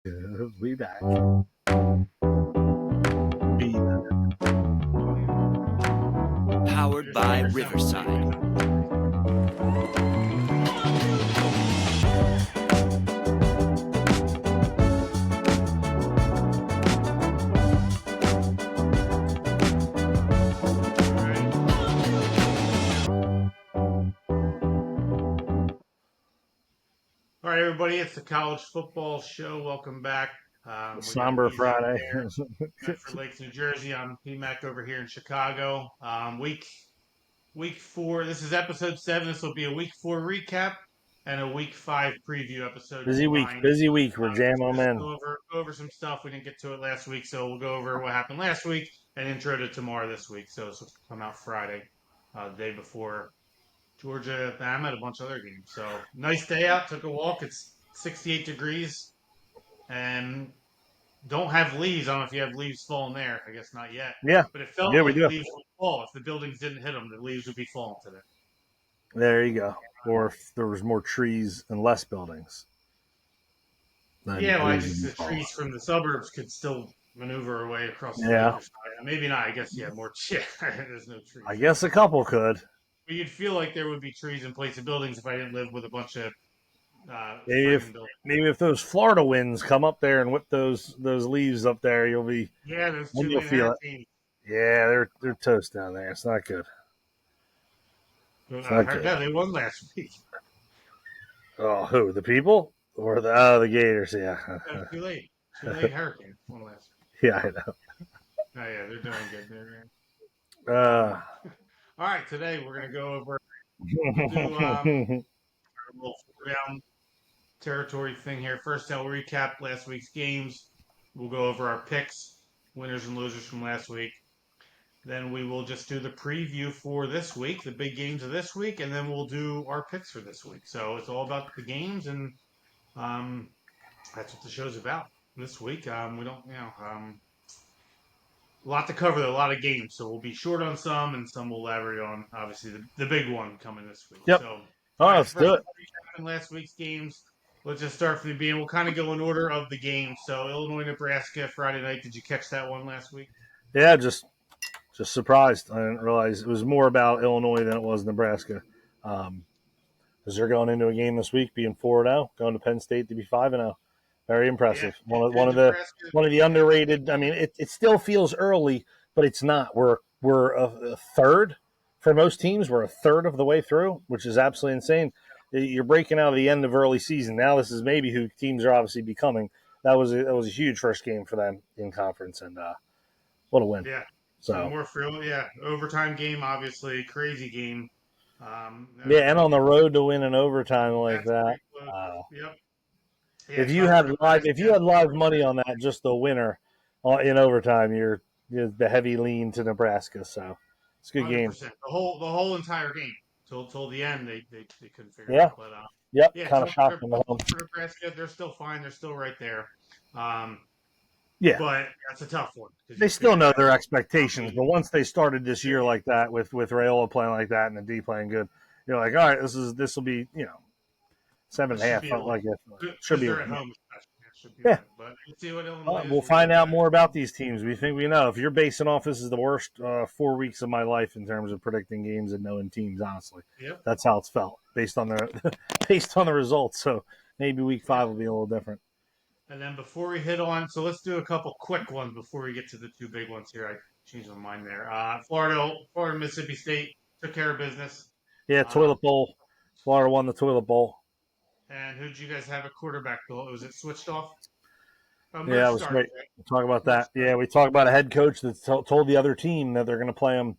Be back. Powered by Riverside. All right, everybody, it's the College Football Show. Welcome back. We got Somber Weezy over Friday. there, Medford Lakes, New Jersey. I'm PMAC over here in Chicago. Week 4. This is episode 7. This will be a Week 4 recap and a Week 5 preview episode Busy week. combined. Busy week. We're jamming them Just in. go over some stuff. We didn't get to it last week, so we'll go over what happened last week and intro to tomorrow this week. So this will come out Friday, the day before Georgia, Bama, and a bunch of other games. So nice day out. Took a walk. It's 68 degrees and don't have leaves. I don't know if you have leaves falling there. I guess not yet. Yeah. But it felt Yeah, we like do. leaves would fall. If the buildings didn't hit them, the leaves would be falling today. There you go. Or if there was more trees and less buildings. Yeah, well, I leaves just would the fall. trees from the suburbs could still maneuver away across the Yeah. lake or something. Maybe not. I guess yeah, more. Yeah, there's no trees. I guess a couple could. But you'd feel like there would be trees in place of buildings if I didn't live with a bunch of Maybe frame if buildings. maybe if those Florida winds come up there and whip those leaves up there, Yeah, those then two you'll lane feel it. hurricanes. Yeah, they're toast down there. It's not good. It's I not heard good. that they won last week. Oh, who? The people or the Gators? Yeah. Too late. Too late hurricane. One last. Yeah, I know. Oh yeah, they're doing good. They're Uh, all right. Today we're gonna go over. We'll do a little four down territory thing here. First, I'll recap last week's games. We'll go over our picks, winners and losers from last week. Then we will just do the preview for this week, the big games of this week, and then we'll do our picks for this week. So it's all about the games, and um, that's what the show's about this week. We don't, a lot to cover, though, a lot of games. So we'll be short on some, and some we'll elaborate on. Obviously, the big one coming this week. yep. So, Oh, all right, let's do first it. recapping last week's games. Let's just start from the beginning. We'll kind of go in order of the game. So Illinois, Nebraska, Friday night. Did you catch that one last week? Yeah, just surprised. I didn't realize it was more about Illinois than it was Nebraska. Because they're going into a game this week, being 4-0, going to Penn State to be 5-0. Very impressive. Yeah, One of Nebraska. the underrated. I mean, it still feels early, but it's not. We're a third for most teams. We're a third of the way through, which is absolutely insane. You're breaking out of the end of early season. Now this is maybe who teams are obviously becoming. That was a huge first game for them in conference, and what a win. Yeah. So More thrill. Yeah. Overtime game, obviously. Crazy game. yeah, and on the road to win in overtime like That's that. pretty close. Yep. Yeah, If you had Nebraska. live money on that, just the winner in overtime, you're the heavy lean to Nebraska. So it's a good game. 100%. The whole entire game till the end they couldn't figure it Yeah. out. But Yep. yeah, Kind of tough shocking. for Nebraska. They're still fine. They're still right there. Um, Yeah. but that's a tough one. They still know their expectations, but once they started this year like that with Rayola playing like that and the D playing good, you're like, all right, this will be 7.5. Like it should be. They're at home. Should be Yeah. but let's see what Illinois We'll find out more about these teams. We think we know. If you're basing off, this is the worst 4 weeks of my life in terms of predicting games and knowing teams. Honestly, Yep. that's how it's felt based on the based on the results. So maybe week 5 will be a little different. And then before we hit on, so let's do a couple quick ones before we get to the two big ones here. I changed my mind there. Florida, Mississippi State took care of business. Yeah, toilet bowl. Florida won the toilet bowl. And who did you guys have a quarterback? Was it switched off? Yeah, it was great. We'll talk about that. Yeah, we talk about a head coach that told the other team that they're going to play them.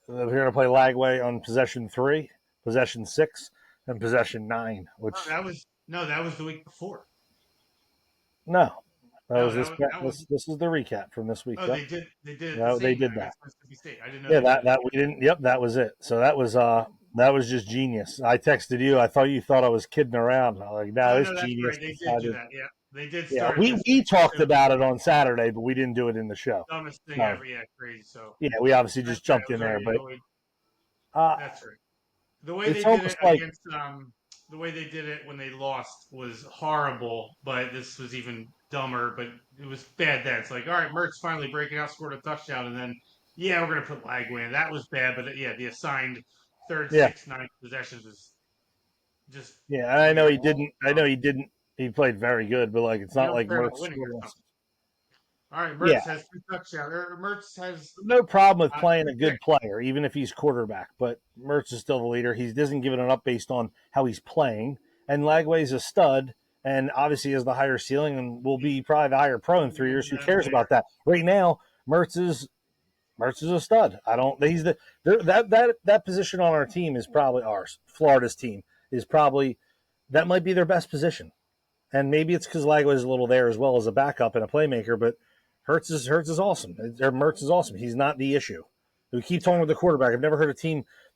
They're going to play Lagway on possession 3, possession 6, and possession 9. Which that was the week before. No, this is the recap from this week. Oh, yep. they did. No, they did that. Mississippi State. I didn't know. Yeah, that we didn't. Yep, that was it. So that was just genius. I texted you. I thought you thought I was kidding around. I was like, no, it's genius. Right. They did do that. Yeah, they did. Yeah, we talked about it on Saturday, but we didn't do it in the show. Dumbest thing ever. Yeah, crazy. So yeah, we obviously jumped in there, but that's right. The way they did it against the way they did it when they lost was horrible, but this was even dumber. But it was bad then. It's like, all right, Mertz finally breaking out, scored a touchdown, and then yeah, we're gonna put Lagway in. That was bad, but yeah, the assigned third, Yeah, sixth, ninth possessions was just yeah. I know weird. he didn't. I know he didn't. He played very good, but like it's You not don't like care Mertz about winning scored or lost. something. All right, Yeah, Mertz has two touchdowns. Mertz has no problem with playing a two good picks. player, even if he's quarterback. But Mertz is still the leader. He doesn't give it up based on how he's playing. And Lagway's a stud, and obviously has the higher ceiling, and will be probably the higher pro in 3 years. Who cares about that? Right now, Mertz is Mertz is a stud. I don't. He's the that position on our team is probably ours. Florida's team is probably that might be their best position, and maybe it's because Lagway is a little there as well as a backup and a playmaker. But Hurts is awesome. Mertz is awesome. He's not the issue. We keep talking about the quarterback. I've never heard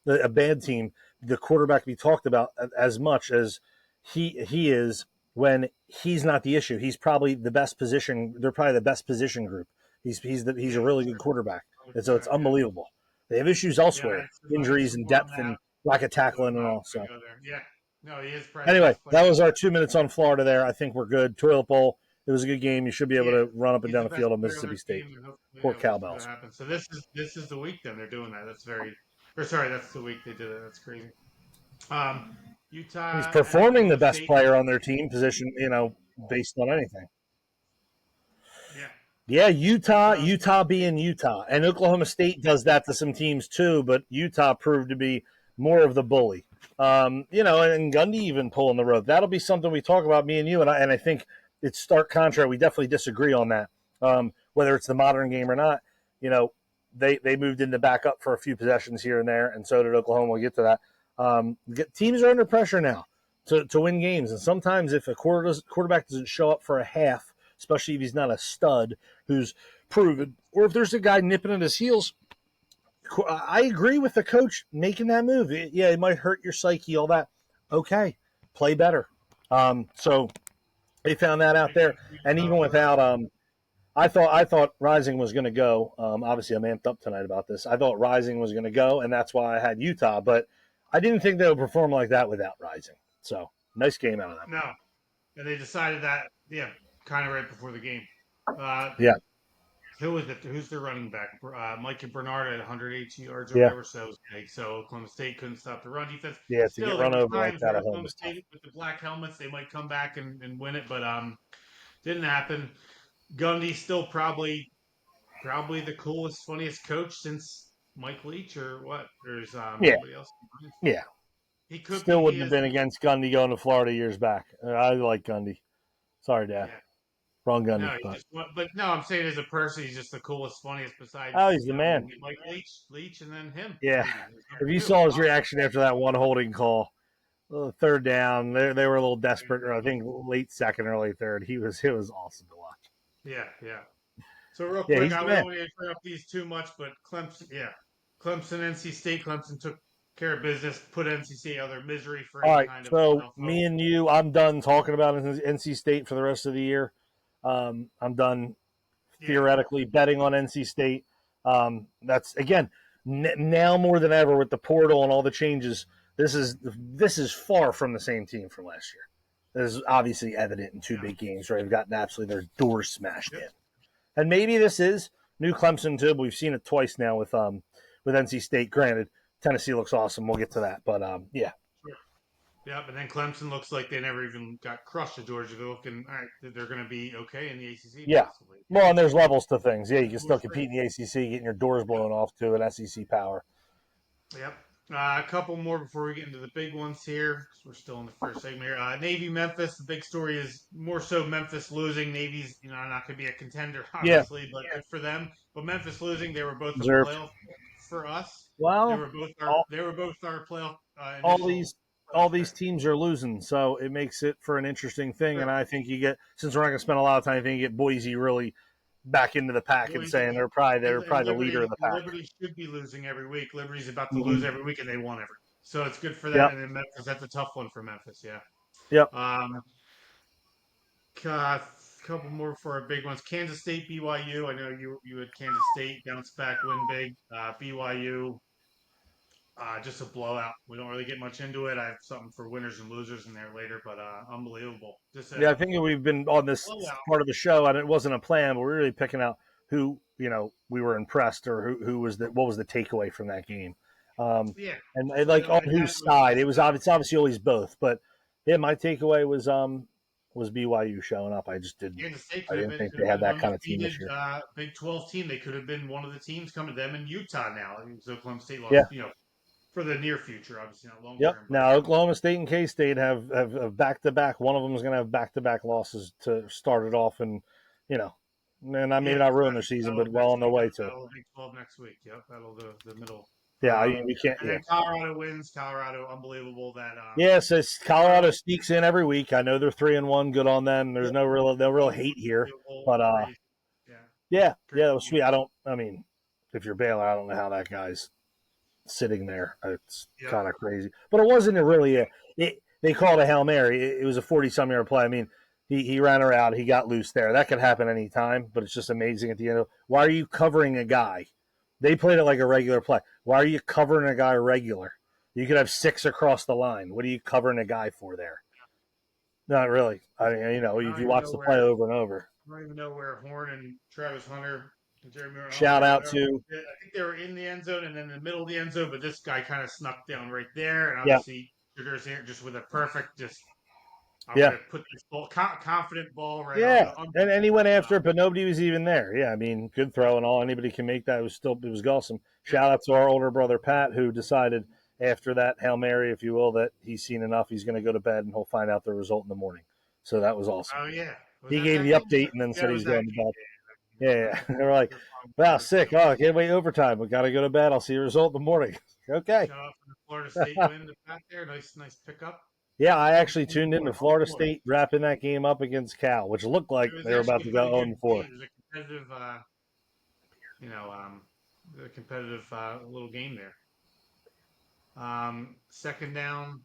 a bad team, the quarterback be talked about as much as he is when he's not the issue. He's probably the best position. They're probably the best position group. He's a Yeah, really good quarterback, and so it's 100%. Yeah, unbelievable. They have issues yeah. elsewhere, I injuries and support him depth now. and lack of So tackling I'm and not all. going So to go there. Yeah. No, he is probably the anyway, best player. that was our 2 minutes on Florida there. I think we're good. Toilet Bowl. It was a good game. You should be able Yeah, to run up and he's down the the best field on player on Mississippi their State. team, and hopefully, Poor yeah, we'll see what Cowbells. happens. So this is the week then they're doing that. That's very, or sorry, that's the week they did it. That's crazy. He's Utah at performing the Oklahoma best State. player on their team position, based on anything. Yeah, Yeah, Utah. Utah being Utah. And Oklahoma State does that to some teams too, but Utah proved to be more of the bully. And Gundy even pulling the rope. That'll be something we talk about, me and you, and I think it's stark contrary. We definitely disagree on that. Whether it's the modern game or not, you know, they moved in the back up for a few possessions here and there, and so did Oklahoma. We'll get to that. Teams are under pressure now to win games, and sometimes if a quarterback doesn't show up for a half, especially if he's not a stud who's proven, or if there's a guy nipping at his heels, I agree with the coach making that move. Yeah, it might hurt your psyche, all that. Okay, play better. So they found that out there, and Utah even for without, I thought Rising was going to go. Obviously, I'm amped up tonight about this. I thought Rising was going to go, and that's why I had Utah. But I didn't think they would perform like that without Rising. So nice game out of them. no, and they decided that yeah, kind of right before the game. Uh, Yeah, who was it? Who's their running back? Mike and Bernard at 180 yards or yeah, whatever. So it was big. So Oklahoma State couldn't stop the run defense. yeah. To get Still, there run were over like times that where at home Oklahoma is tough. State with the black helmets they might come back and win it, but didn't happen. Gundy still probably the coolest, funniest coach since Mike Leach or what? There's Yeah, anybody else? yeah. He could be. Still He wouldn't have is. been against Gundy going to Florida years back. I like Gundy. Sorry, Dad. Yeah. Wrong Gundy. No, he But just. But no, I'm saying as a person, he's just the coolest, funniest. oh, Besides, he's the man. maybe Mike Leach, and then him. Yeah. Maybe there's If number you two. saw his reaction after that one holding call, third down, they were a little desperate. Or I think late second, early third. It was awesome to watch. Yeah, yeah. So real Yeah, quick, he's the we don't man. want to turn up these too much, but Clemson, yeah, Clemson, NC State, Clemson took care of business, put NC State out of their misery for All any right, kind of so playoff hope. me and you, I'm done talking about NC State for the rest of the year. I'm done Yeah, theoretically betting on NC State. That's again now more than ever with the portal and all the changes. This is far from the same team from last year. This is obviously evident in two yeah, big games where they've gotten absolutely their doors smashed yep, in. And maybe this is new Clemson too. But we've seen it twice now with NC State. Granted, Tennessee looks awesome. We'll get to that, but yeah, sure. Yep, and then Clemson looks like they never even got crushed at Georgia. They're looking, all right, they're going to be okay in the ACC yeah. possibly. Well, and there's levels to things. Yeah, you can We'll still see. compete in the ACC, getting your doors Yep, blown off to an SEC power. yep. A couple more before we get into the big ones here, 'cause we're still in the first segment here. Navy, Memphis. The big story is more so Memphis losing. Navy's, not going to be a contender, Yeah, obviously, but good for them. But Memphis losing, they were both a deserved. playoff for us. They Well, were both our all, they were both our playoff all initial these all first these pick. teams are losing, so it makes it for an interesting thing. And Sure. I think you get, since we're not going to spend a lot of time, I think you get Boise really back into the pack and saying Boise they're and probably the leader of Liberty the pack. Liberty should be losing every week. Liberty's about to lose Mm-hmm. every week, and they won every. So it's good for them. Yep, And then Memphis, that's a tough one for Memphis. Yeah. yep, Um, a couple more for our big ones. Kansas State, BYU. I know you had Kansas State bounce back, win big. BYU. Just a blowout. We don't really get much into it. I have something for winners and losers in there later, but unbelievable. Just Yeah, a I think we've been on this blowout. part of the show, and it wasn't a plan, but we're really picking out who we were impressed, or who was what was the takeaway from that game, Yeah. and So like on and that whose was side. just It's obviously always both, but yeah, my takeaway was BYU showing up. Kansas State I could have didn't been think could they have had been an that kind of team this undefeated year. Big 12 team. They could have been one of the teams coming to them in Utah now. So Oklahoma State Yeah. lost, for the near future, obviously not long Yep. term, but Now Oklahoma State and K State have back to back. One of them is going to have back to back losses to start it off, and you know, and I maybe yeah, not so ruin their that's season, battle but of well next on their week. way That's to. battle of Big 12 next week. Yep, that'll the middle. Yeah, we can't. And Yeah, then Colorado wins. Colorado, unbelievable that yeah. So Colorado Colorado, sneaks in every week. I know they're 3-1. Good on them. There's yep, no real hate here, unbelievable, but crazy. Yeah, yeah, that was crazy. sweet. I don't. I mean, if you're Baylor, I don't know how that guy's sitting there. It's Yep. kind of crazy. But it wasn't really they called a Hail Mary. It was a 40-some yard play. I mean, he ran around, he got loose there. That could happen anytime, but it's just amazing at the end of why are you covering a guy? They played it like a regular play. Why are you covering a guy regular? You could have 6 across the line. What are you covering a guy for there? Not really. I mean, I if don't you even watch know the play where over and over. I don't even know where Horn and Travis Hunter and Jeremy Shout Hunter, out whatever. to I think they were in the end zone and then in the middle of the end zone, but this guy kind of snuck down right there, and yeah, obviously Sugar's here just with a perfect, just I'm yeah. gonna put this ball, confident ball right on Yeah, the and he went after uh, it, but nobody was even there. Yeah, I mean, good yep, throw and all. Anybody can make that. It was awesome. yep. Shout out to our older brother Pat, who decided after that Hail Mary, if you will, that he's seen enough. He's going to go to bed and he'll find out the result in the morning. So that was awesome. Oh yeah, was He that gave the game? update and then Yeah, said it he was was that going to game. bed. Yeah, Yeah, yeah. yeah. They're like, wow, sick. Oh, I can't wait overtime. We got to go to bed. I'll see the result in the morning. Okay. Shout out for the Florida State win back there. Nice pickup. Yeah, I Home actually tuned into court, home Florida court. State wrapping that game up against Cal, which looked like It was they were about actually to a go pretty 0 good game. 4. It was you know, um, a competitive little game there. Second down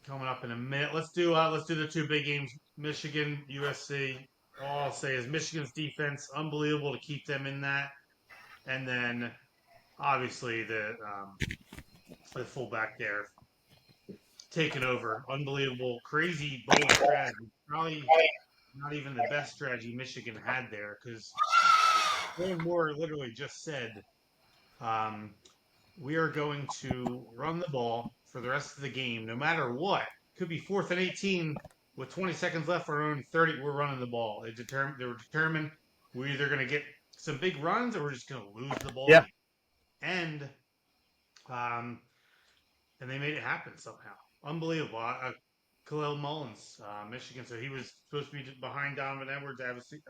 coming up in a minute. Let's do the two big games: Michigan, USC. All I'll say is Michigan's defense unbelievable to keep them in that, and then obviously the fullback there taking over, unbelievable, crazy bold strategy. Probably not even the best strategy Michigan had there because Warren Moore literally just said, um, "We are going to run the ball for the rest of the game, no matter what. Could be 4th and 18 with 20 seconds left for our own 30. We're running the ball. They were determined we're either going to get some big runs or we're just going to lose the ball Yeah. game." And um, and they made it happen somehow. Unbelievable. Khalil Mullins, Michigan. So he was supposed to be behind Donovan Edwards.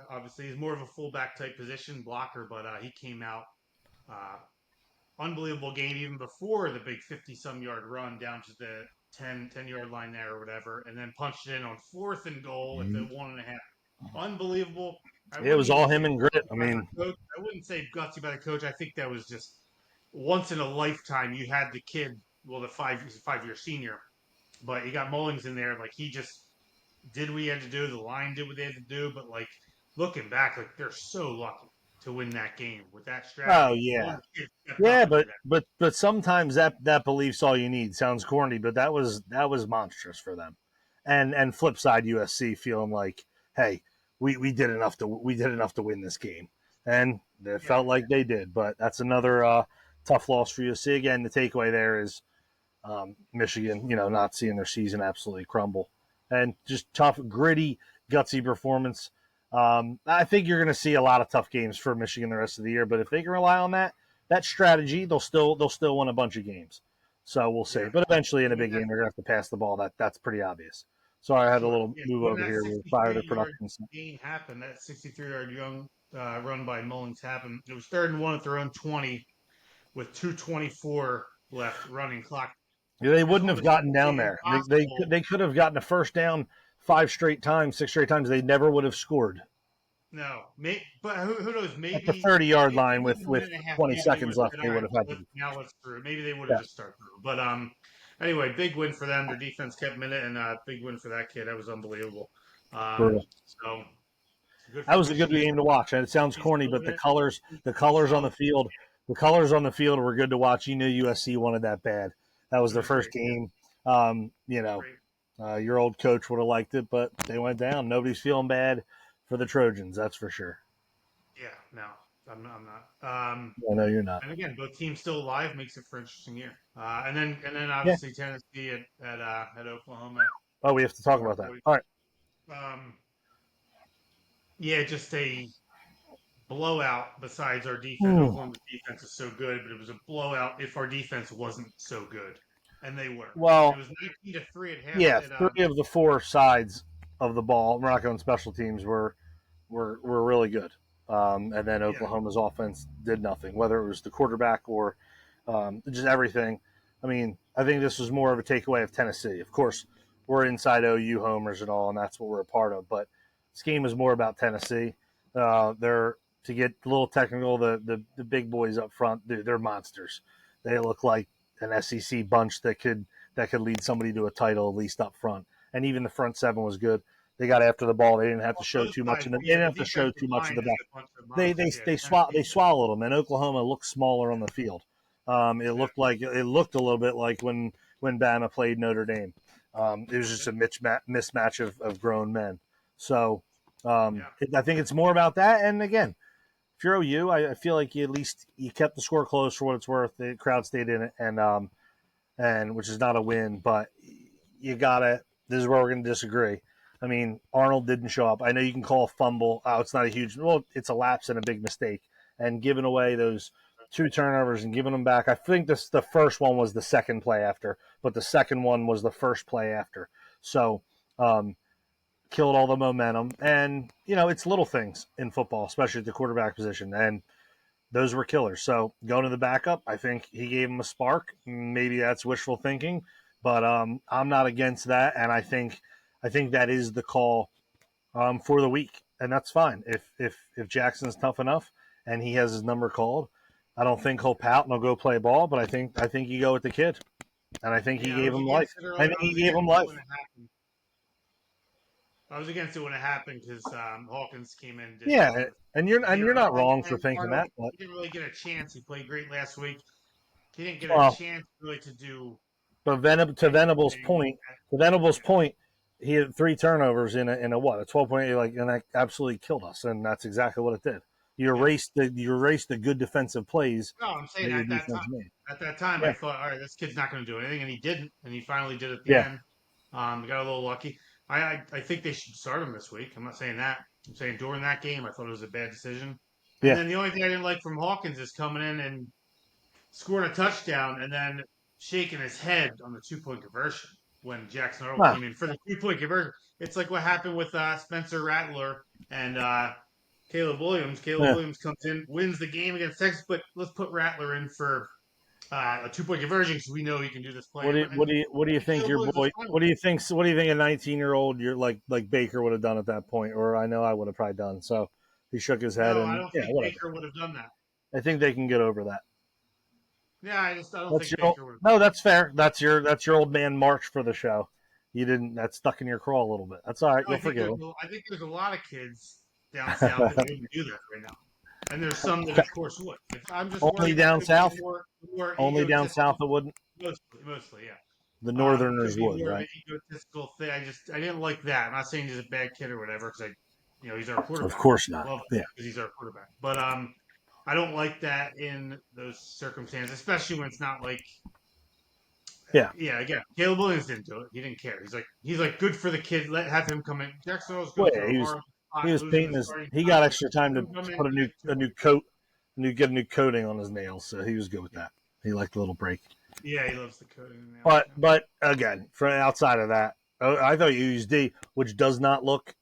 Obviously, he's more of a fullback type position blocker, but he came out. Uh, Unbelievable game even before the big 50 some yard run down to the 10 yard line there or whatever, and then punched it in on 4th and goal at the 1.5. Unbelievable. I It wouldn't was even all say him and grit. I by mean, the coach. I wouldn't say gutsy by the coach. I think that was just once in a lifetime. You had the kid, well, the 5 year senior, but you got Mullings in there. Like he just did what he had to do. The line did what they had to do. But like looking back, like they're so lucky to win that game with that oh strategy. yeah, One kid stepped up yeah, and did that. but sometimes that belief's all you need. Sounds corny, but that was monstrous for them. And flip side, USC feeling like, hey, we did enough to win this game, and it Yeah, felt like they did. But that's another tough loss for USC. Again, the takeaway there is Michigan, not seeing their season absolutely crumble, and just tough, gritty, gutsy performance. I think you're going to see a lot of tough games for Michigan the rest of the year, but if they can rely on that strategy, they'll still win a bunch of games. So we'll see. yeah. But eventually, in a When big that game, they're going to have to pass the ball. That's pretty obvious. Sorry, I had a sure, little yeah. move When over that here. We're fired 63 at yard production. gain happened, that 63-yard young run by Mullins happened. It was 3rd and 1 at their own 20 with 2:24 left running clock. Yeah, they It's wouldn't have almost gotten down there. impossible. They could have gotten a first down 5 straight times, 6 straight times. They never would have scored No, but who knows? at the 30-yard Maybe line with with a with minute and a half, 20 maybe they would seconds have left. said, They "All would right, have had to. now let's through." Maybe they would have Yeah, just started through. But anyway, big win for them. Their defense kept minute, and big win for that kid. That was unbelievable. So good that for was a good Michigan. game to watch. And it sounds He's corny, but building the it. colors, He's the pretty colors on strong. the field The colors on the field were good to watch. You knew USC wanted that bad. That was It their was first great. game. It was great. Your old coach would have liked it, but they went down. Nobody's feeling bad for the Trojans, that's for sure. Yeah, no, I'm not. I know you're not. And again, both teams still alive makes it for an interesting year. And then Yeah. obviously Tennessee at Oklahoma. Oh, we have to talk Our about that. boys. All right. Um, yeah, just a blowout. Besides our defense, Hmm. Oklahoma's defense is so good, but it was a blowout if our defense wasn't so good, and they were. It Well, was 19-3 at half. yeah, At 3 of the 4 sides of the ball, we're not going special teams, were really good. And then Yeah, Oklahoma's offense did nothing, whether it was the quarterback or just everything. I mean, I think this was more of a takeaway of Tennessee. Of course, we're inside OU homers and all, and that's what we're a part of. But this game is more about Tennessee. They're to get a little technical. The big boys up front, dude, they're monsters. They look like an SEC bunch that could lead somebody to a title at least up front. And even the front seven was good. They got after the ball. They didn't have to well, show both too much, sides. and they Yeah, didn't the have to show defensive too much of line the is back. a bunch of They monsters. they Yeah, they Tennessee. swallowed them, and Oklahoma looked smaller on the field. It looked a little bit like when Bama played Notre Dame. It was just a mismatch of grown men. So Yeah, I think it's more about that. And again, if you're OU, I feel like you at least you kept the score close for what it's worth. The crowd stayed in it, and which is not a win, but you gotta. This is where we're going to disagree. I mean, Arnold didn't show up. I know you can call a fumble. Oh, it's not a huge. Well, it's a lapse and a big mistake, and giving away those 2 turnovers and giving them back. I think the first one was the second play after, but the second one was the first play after. So um, killed all the momentum, and it's little things in football, especially at the quarterback position, and those were killers. So going to the backup, I think he gave him a spark. Maybe that's wishful thinking, but I'm not against that, and I think that is the call for the week, and that's fine. If Jackson's tough enough and he has his number called, I don't think he'll pout and he'll go play ball. But I think you go with the kid, and I think he yeah. I gave was him life. against it I early. think I he was gave him against it life. when it happened. I was against it when it happened because Hawkins came in and did Yeah, nothing. and you're not wrong for And thinking Arnold, that. But he didn't really get a chance. He played great last week. He didn't get a well, chance really to do but anything. To Venable's Yeah, point, he had 3 turnovers in a what a 12-point, like, and that absolutely killed us, and that's exactly what it did. yeah. You erased the good defensive plays No, I'm saying that your at that defense time. made. At that time, I Yeah, thought, all right, this kid's not going to do anything, and he didn't, and he finally did at the yeah, end. Got a little lucky. I think they should start him this week. I'm not saying that. I'm saying during that game, I thought it was a bad decision. And yeah. then the only thing I didn't like from Hawkins is coming in and scoring a touchdown and then shaking his head on the 2 point conversion when Jackson Earl Huh. came in for the 2 point conversion. It's like what happened with Spencer Rattler and Caleb Williams. Caleb Yeah. Williams comes in, wins the game against Texas, but let's put Rattler in for a 2 point conversion because we know he can do this play. What do you think Caleb your Williams was boy? fine with What do you think? What do you think a 19-year-old you're like Baker would have done at that point, or I know I would have probably done. So he shook his it. head No, I and don't yeah, think whatever. Baker would have done that. I think they can get over that. Yeah, I don't That's think your Baker would have no. done That's fair. That's your old man March for the show. You didn't. That stuck in your craw a little bit. That's all right. that. No, You'll forgive him. I think there's a lot of kids down south that wouldn't do that right now. And there's some that, of course, would. I'm just Only worried about down south. the more Only down south egotistical, it wouldn't. mostly, yeah. The Could Northerners be would, more of right? an egotistical thing. I didn't like that. I'm not saying he's a bad kid or whatever, because he's our Of quarterback. course not. Love him Yeah. because he's our quarterback. But I don't like that in those circumstances, especially when it's not like, Yeah. yeah. Again, Caleb Williams didn't do it. He didn't care. He's like good for the kid. Have him come in. Jackson Earl's Well, going yeah, through a horrible he spot, was losing painting the his. starting He spot. got extra time Have to him come in put a and new get a 2 points. new coat, get a new coating on his nails. So he was good with Yeah, that. He liked the little break. yeah, he loves the coding now. But again, from outside of that, I thought you used D, which does not look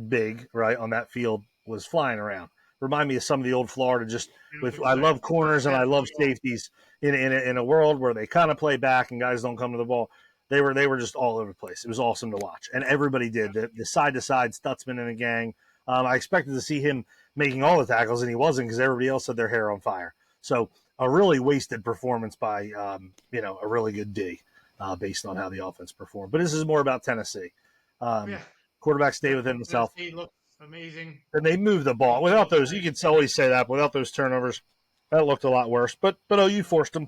big, right, on that field, was flying around. Remind me of some of the old Florida. Just It with looks I like love corners and I love definitely off. safeties in a world where they kind of play back and guys don't come to the ball. They were just all over the place. It was awesome to watch, and everybody did the side to side. Stutzman and the gang. I expected to see him making all the tackles, and he wasn't because everybody else had their hair on fire. So a really wasted performance by a really good D, based on how the offense performed. But this is more about Tennessee. Um, Yeah, Quarterback stay yeah. within himself, Tennessee looks amazing. and they move the ball Offense without looks those. You great. can always say that without those turnovers. That looked a lot worse, but OU forced them,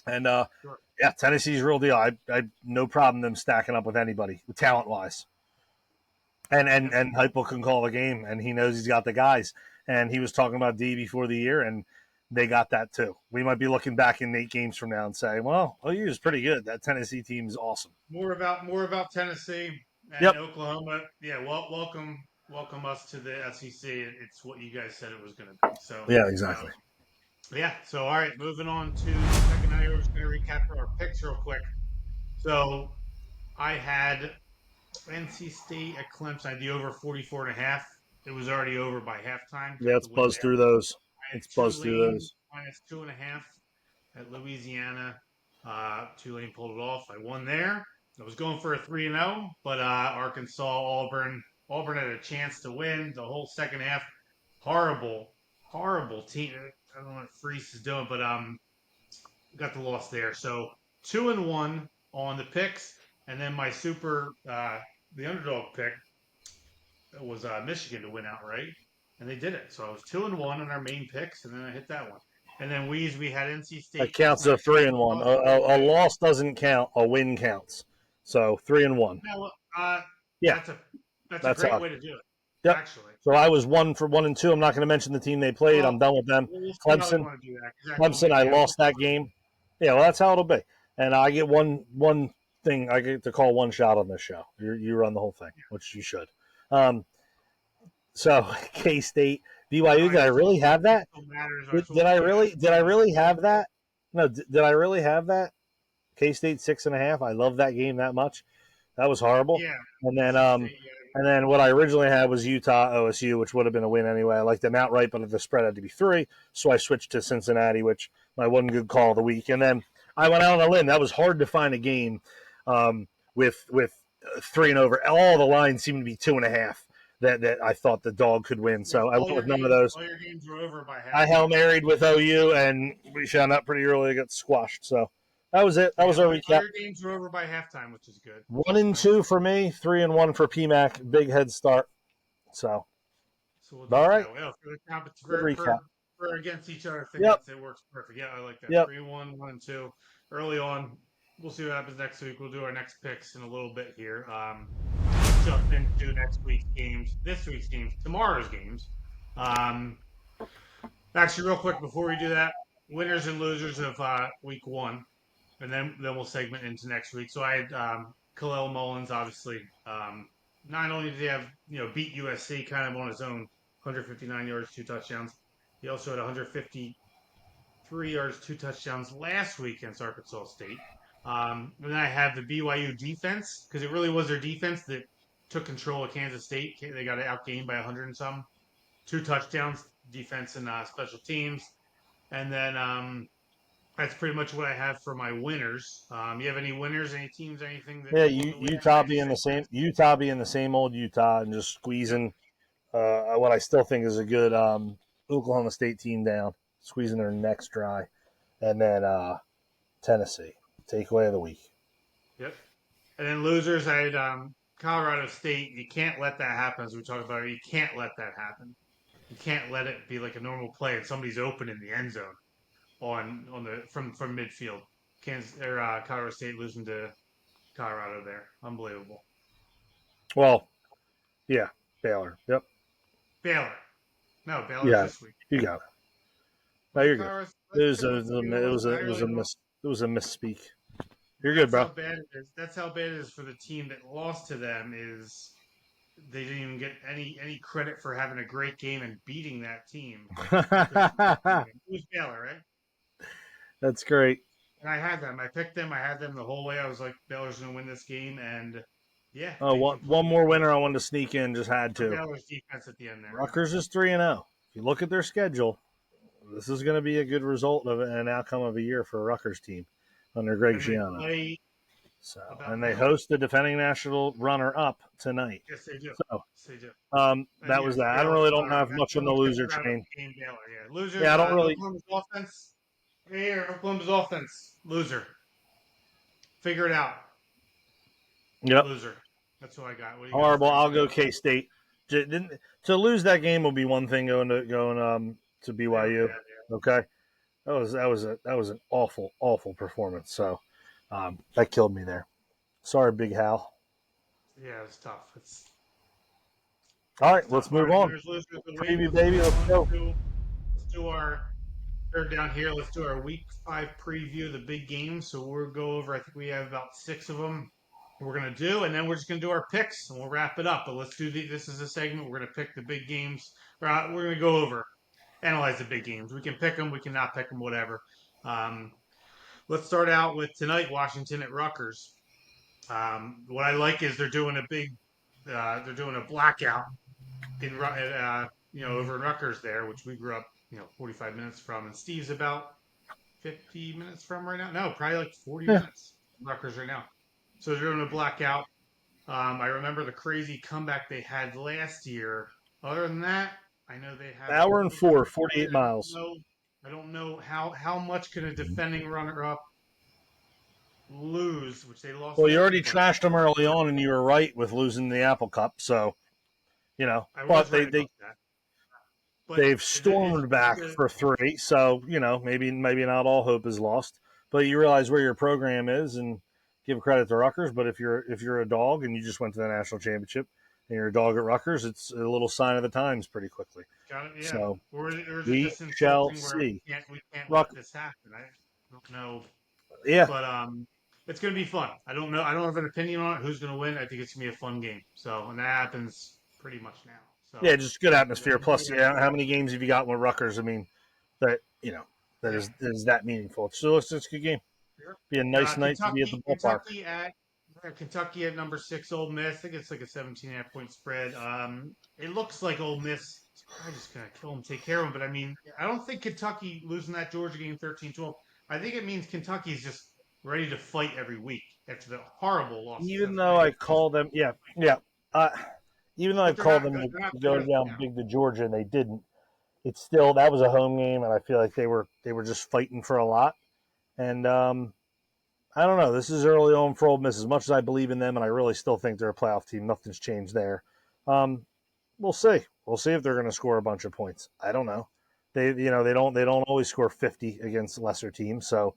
and Sure. yeah, Tennessee's real deal. I no problem them stacking up with anybody talent wise. Yep. And Heupel can call the game, and he knows he's got the guys. And he was talking about D before the year, and they got that too. We might be looking back in 8 games from now and saying, "Well, OU is pretty good. That Tennessee team is awesome." More about Tennessee and Yep. Oklahoma. Yeah, welcome us to the SEC. It's what you guys said it was going to be. So, Yeah. um, Exactly. yeah. So, all right, moving on to the second night. We're just going to recap our picks real quick. So, I had NC State at Clemson. I had the over 44.5. It was already over by halftime. Yeah. Got Let's the win buzz there. through those. I had Let's buzz through Tulane those. -2.5 at Louisiana. Tulane pulled it off. I won there. I was going for a 3-0, but Arkansas, Auburn had a chance to win the whole second half. Horrible, horrible team. I don't know what Freeze is doing, but got the loss there. So 2-1 on the picks, and then my the underdog pick was Michigan to win outright, and they did it. So I was 2-1 on our main picks, and then I hit that one. And then we had NC That State counts a Clemson. 3-1. A loss doesn't count. A win counts. So 3-1. No, Yeah. that's a That's great how. way to do it. Yep. Actually, So I was 1-for-1 and 2. I'm not going to mention the team they played. well, I'm done with them. we'll see how we Clemson. want to do that because that's Clemson. only I lost that one. game. Yeah. Well, that's how it'll be. And I get one thing. I get to call one shot on this show. You run the whole thing, which you should. Um, so K State, BYU. Did I really have that? Matters. Did I really? Did I really have that? No. Did I really have that? K State 6.5. I love that game that much. That was horrible. Yeah, And then NC State. Yeah, and then what I originally had was Utah OSU, which would have been a win anyway. I liked them outright, but the spread had to be 3, so I switched to Cincinnati, which my one good call of the week. And then I went out on a limb. That was hard to find a game with 3 and over. All the lines seemed to be 2.5 that I thought the dog could win. So I went with none of those. all your games were over by I halftime. Hail Married with OU, and we shot up pretty early. Got squashed. So that was it. That was our All recap. your games were over by halftime, which is good. 1-2 for me, 3-1 for PMAC. Big head start. So, So we'll do all it right. that way. Oh, for the Good recap. for against each other thing, Yep. it works perfect. Yeah, I like that. Yep. 3-1, 1-2. Early on. We'll see what happens next week. We'll do our next picks in a little bit here. Jump into this week's games, tomorrow's games. Actually, real quick before we do that, winners and losers of week 1, and then we'll segment into next week. So I had Khalil Mullins, obviously. Not only did he have beat USC kind of on his own, 159 yards, 2 touchdowns. He also had 153 yards, 2 touchdowns last week against Arkansas State. And then I have the BYU defense because it really was their defense that took control of Kansas State. They got outgained by 100 and some. 2 touchdowns, defense and special teams. And then that's pretty much what I have for my winners. You have any winners, any teams, anything that? Yeah, Utah Utah being the same old Utah and just Yep. squeezing what I still think is a good Oklahoma State team down, squeezing their necks dry, and then Tennessee takeaway of the week. Yep. And then losers, I had Colorado State. You can't let that happen, as we talked about. You can't let that happen. You can't let it be like a normal play and somebody's open in the end zone on the from midfield. Kansas or Colorado State losing to Colorado there, unbelievable. Well, yeah, Baylor. Yep. Baylor, no Baylor's Yeah, this week. you got it. No, you're good. It was a, it was a misspeak. You're good, That's bro. how bad it is. That's how bad it is for the team that lost to them. Is they didn't even get any credit for having a great game and beating that team. It was Baylor, right? That's great. And I had them. I picked them. I had them the whole way. I was like, Baylor's going to win this game, and yeah, Oh, one more winner I wanted to sneak in. Just had to. Baylor's defense at the end there. Rutgers is 3-0. If you look at their schedule, this is going to be a good result of an outcome of a year for a Rutgers team under Greg Schiano. So, and they host the defending national runner-up tonight. Yes, they do. So, yes, they do. that was that. I don't have much on the loser train. Baylor, yeah. Losers. Yeah, I don't really. Oklahoma's offense. Here, Oklahoma's offense. Loser. Figure it out. Yep. Loser. That's what I got. What Horrible. I'll go K State. To lose that game will be one thing going to BYU. Okay. that was an awful performance. So that killed me there. Sorry, Big Hal. Yeah, it's tough. All It's right, let's tough. All move right, on. winners, losers of the week. Preview, Let's baby. move Let's on go. to let's do our third down here. Let's do our week 5 preview of the big games. So we'll go over. I think we have about 6 of them. We're gonna do, and then we're just gonna do our picks, and we'll wrap it up. But let's do this is a segment. We're gonna pick the big games. We're gonna go over, analyze the big games. We can pick them. We can not pick them. Whatever. Um, let's start out with tonight. Washington at Rutgers. What I like is they're doing a big. They're doing a blackout over in Rutgers there, which we grew up 45 minutes from, and Steve's about 50 minutes from right now. No, probably like 40 Yeah, minutes from Rutgers right now. So they're doing a blackout. I remember the crazy comeback they had last year. Other than that, I know they have hour and quarterback four, play. 48 miles. I don't know how much can a defending runner up lose, which they lost Well, you last already week. But trashed them early on, and you were right with losing the Apple Cup. So I but was right about that. But they've is stormed back the for three. So maybe not all hope is lost. But you realize where your program is, and give credit to Rutgers. But if you're a dog and you just went to the national championship and you're a dog at Rutgers, it's a little sign of the times pretty quickly. got it, yeah. So Or is it we just shall insulting where see. we can't let Ruck, this happen? I don't know. yeah, But it's going to be fun. I don't know. I don't have an opinion on it. Who's going to win? I think it's going to be a fun game. So, and that happens pretty much now. So, yeah, just good atmosphere. enjoy Plus, that. yeah, how many games have you got with Rutgers? I mean, that that Yeah. is that meaningful. So it's a good game. Sure. Be a nice night to be at the Kentucky, ballpark. Kentucky at number 6, Ole Miss. I think it's like a 17.5 point spread. It looks like Ole Miss is probably just going to kill them, take care of them. But I mean, I don't think Kentucky losing that Georgia game 13-12. I think it means Kentucky's just ready to fight every week after the horrible loss to Even though Cincinnati. I call them, yeah, uh, even though I But they're called not them good. to They're not go good. down Yeah. big to Georgia and they didn't, it's still that was a home game, and I feel like they were just fighting for a lot. And I don't know. This is early on for Ole Miss. As much as I believe in them, and I really still think they're a playoff team, nothing's changed there. Um, we'll see. We'll see if they're going to score a bunch of points. I don't know. They don't always score 50 against lesser teams, so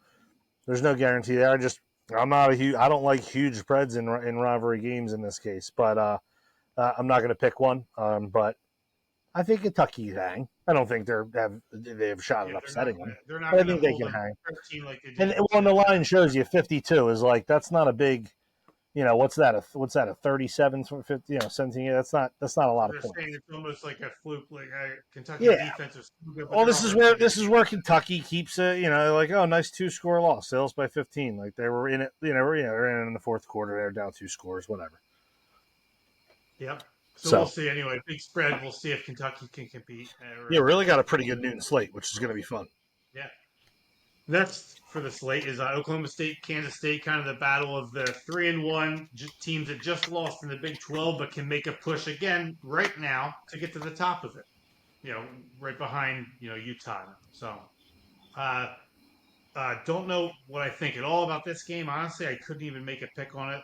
there's no guarantee there. I'm not a huge. I don't like huge spreads in rivalry games in this case, but I'm not going to pick one. But I think Kentucky hang. I don't think they have a shot Yeah, at they're not upsetting gonna them, they're not but I gonna think they hold can them hang. 13 like they did And against when the line Cincinnati. shows you 52 is like that's not a big. What's that a 37 50 17? That's not a lot of They're points. saying it's almost like a fluke. Like Kentucky's Yeah. defense is so good, but Well, they're this is also where shitty. this is where Kentucky keeps it. Like, oh, nice 2-score loss. They lost by 15. Like they were in it. They're in the fourth quarter. They're down 2 scores. Whatever. Yep. So we'll So see. Anyway, big spread. We'll see if Kentucky can compete yeah, or we really got a upset them. pretty good noon slate, which is going to be fun. Yeah. Next for the slate is Oklahoma State, Kansas State, kind of the battle of the 3-1 teams that just lost in the Big 12, but can make a push again right now to get to the top of it. Right behind Utah. So uh, don't know what I think at all about this game. Honestly, I couldn't even make a pick on it.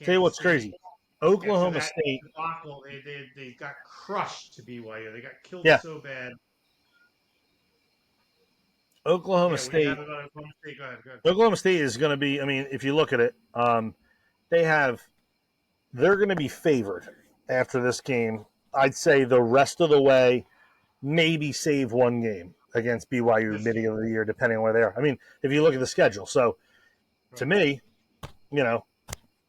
Tell you Kansas what's State, crazy. after Oklahoma that State. debacle, they got crushed to BYU. They got killed Yeah, so bad. Oklahoma Yeah, what do you have State. about Oklahoma State? Go ahead. Go ahead. Oklahoma State is going to be. I mean, if you look at it, they have. They're going to be favored after this game. I'd say the rest of the way, maybe save one game against BYU This beginning game. of the year, depending on where they are. I mean, if you look at the schedule. So to Right. me, you know,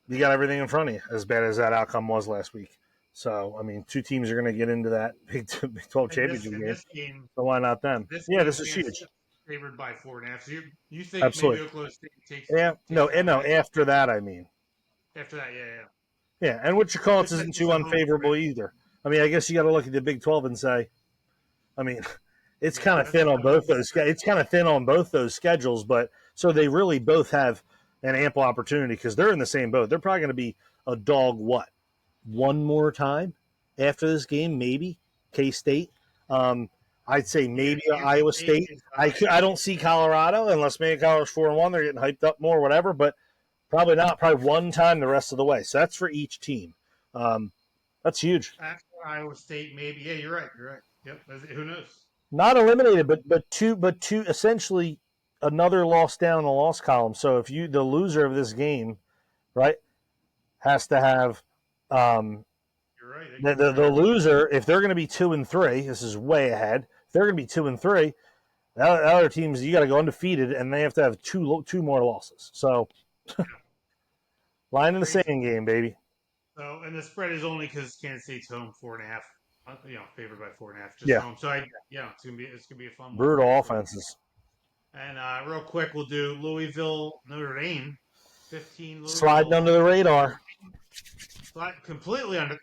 you got everything in front of you, as bad as that outcome was last week. So, I mean, two teams are going to get into that Big 12 And this championship and game. this game, So why not them? this Yeah, game, this is Kansas huge. State favored by 4.5. So you think maybe Absolutely. Oklahoma State takes Yeah. No, takes it and no, away after that, I mean. after that? Yeah, yeah. Yeah, and what you call it Just isn't just too a home unfavorable spread. either. I mean, I guess you got to look at the Big 12 and say, I mean, it's Yeah, kind of that's thin just on a both home those. spread. It's kind of thin on both those schedules, but so they really both have an ample opportunity because they're in the same boat. They're probably going to be a dog. What, one more time after this game? Maybe K State. I'd say Yeah, maybe Kansas Iowa State State. is I don't see Colorado unless maybe Colorado's 4-1. They're getting hyped up more, whatever. But probably not. Probably one time the rest of the way. So that's for each team. Um, that's huge. after Iowa State. Maybe. Yeah, you're right. You're right. Yep. Who knows? Not eliminated, but two essentially another loss down in the loss column. So if the loser of this game, right, has to have You're right. They the, could the, win the every game. loser, if they're going to be 2-3, this is way ahead. If they're going to be 2-3, the other teams, you got to go undefeated, and they have to have two more losses. So Yeah, line in the crazy. sand game, baby. So, and the spread is only because Kansas State's home 4.5. Favored by 4.5, just Yeah, home. So it's gonna be a fun one brutal for you. offenses. And real quick, we'll do Louisville Notre Dame. 15 Sliding Louisville under the radar. completely under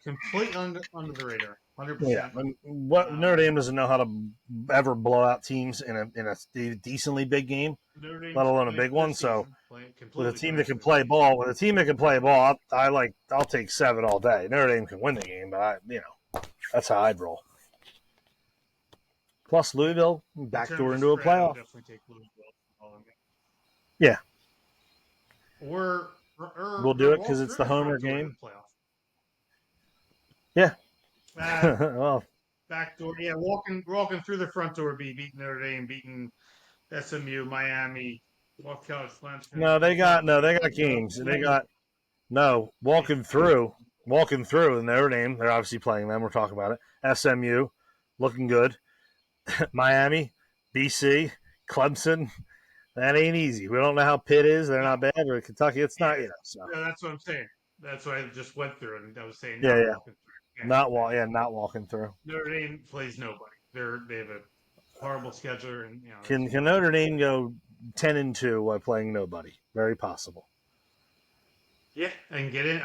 the radar. Yeah, 100%. and what Notre Um, Dame doesn't know how to ever blow out teams in a decently big game, Notre let Dame's alone a playing big for the one. So season, with a completely team playing that for can the play season. ball, I'll take 7 all day. Notre Dame can win the game, but that's how I'd roll. Plus Yeah. Louisville In terms backdoor of into a spread, I would playoff. definitely take Louisville. Yeah, Or we'll do or it because walk it's through the the homer front door to the game. playoff. Yeah. Uh, Well, Back door, yeah, walking through the front door, be beating Notre Dame, beating SMU, Miami, North Carolina, Clemson, no, Kentucky, they got Notre games. They Dame. got no Yeah, walking through. And Notre Dame, they're obviously playing them. We're talking about it. SMU, looking good. Miami, BC, Clemson. That ain't easy. We don't know how Pitt is. They're no, not bad. Or Kentucky, it's yeah, not. So that's what I'm saying. That's what I just went through, and I was saying yeah, not yeah, walking through. Yeah, not walking through. Notre Dame plays nobody. They have a horrible scheduler, and Can Notre Dame go 10-2 while playing nobody? Very possible. yeah, and get in.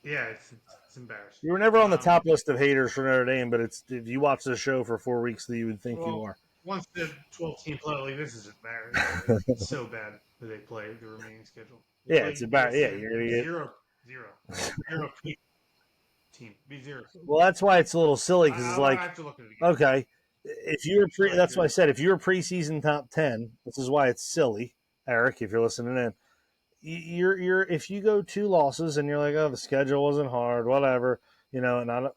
Yeah, it's embarrassing. You were never on the top list of haters for Notre Dame, but it's if you watch the show for 4 weeks, that you would think you Well, are. once the 12-team play, like this is embarrassing. It's so bad that they play the remaining schedule. They Yeah, play it's about yeah. USC You're gonna get zero team, be zero. well. That's why it's a little silly because it's I like have to look at it again. okay, if you were It's not that's why I good. said if you were preseason top 10, this is why it's silly, Eric. If you're listening in, you're if you go 2 losses and you're like, oh, the schedule wasn't hard, whatever, and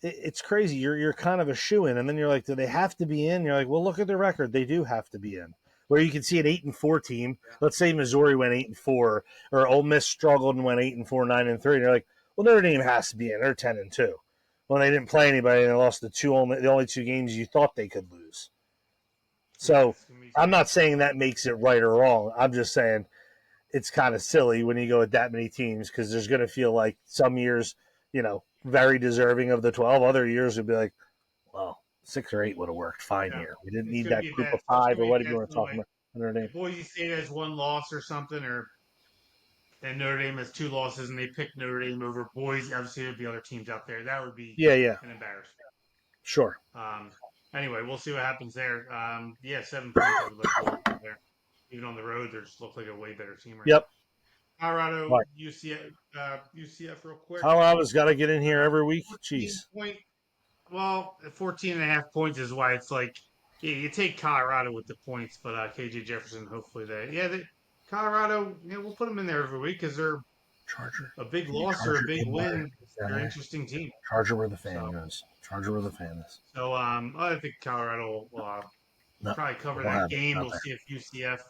it's crazy. You're kind of a shoe in, and then you're like, do they have to be in? You're like, well, look at their record. They do have to be in. Where you can see an 8-4 team. Yeah. Let's say Missouri went 8-4, or Ole Miss struggled and went 8-4, 9-3. And you're like, well, Notre Dame has to be in. They're 10-2. Well, they didn't play anybody, and they lost the only 2 games you thought they could lose. Yeah, So it's gonna be I'm tough. not saying that makes it right or wrong. I'm just saying it's kind of silly when you go with that many teams because there's going to feel like some years, very deserving of the 12. Other years would be like, well, 6 or 8 would have worked fine Yeah, here. We didn't it's need gonna that be a group bad. of It's 5 gonna or be a whatever you bad want to talk split. about. Under name. If Boise State has one loss or something, or and Notre Dame has 2 losses, and they pick Notre Dame over Boise, obviously there'd be other teams out there. That would be Yeah, yeah, an embarrassment. sure. Um, anyway, we'll see what happens there. Yeah, 7 points. I would like Louisville there. Even on the road, they just look like a way better team right now. Yep. Colorado, Right. UCF, real quick. Colorado's got to get in here every week. 14 Jeez. point. Well, 14.5 points is why it's like yeah, you take Colorado with the points, but KJ Jefferson, hopefully Colorado, yeah, we'll put them in there every week because they're Charger. a big loss or a Charger big in win. there. Down They're an there. interesting team. Charger where the fan So, goes. Charger where the fan is. I think Colorado will No, probably they cover don't that have it. game. Not We'll there. see if UCF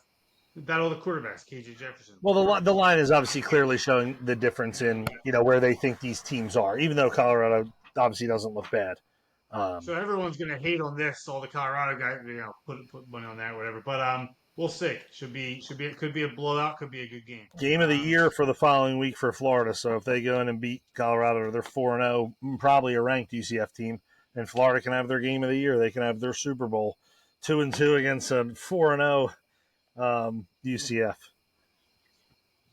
battle of the quarterbacks, KJ Jefferson. Well, the line is obviously clearly showing the difference in where they think these teams are, even though Colorado obviously doesn't look bad. So everyone's gonna hate on this. All the Colorado guys, put money on that, whatever. But we'll see. It could be a blowout. Could be a good game. Game of the year for the following week for Florida. So if they go in and beat Colorado, they're 4-0, probably a ranked UCF team, and Florida can have their game of the year. They can have their Super Bowl, 2-2 against a 4-0 UCF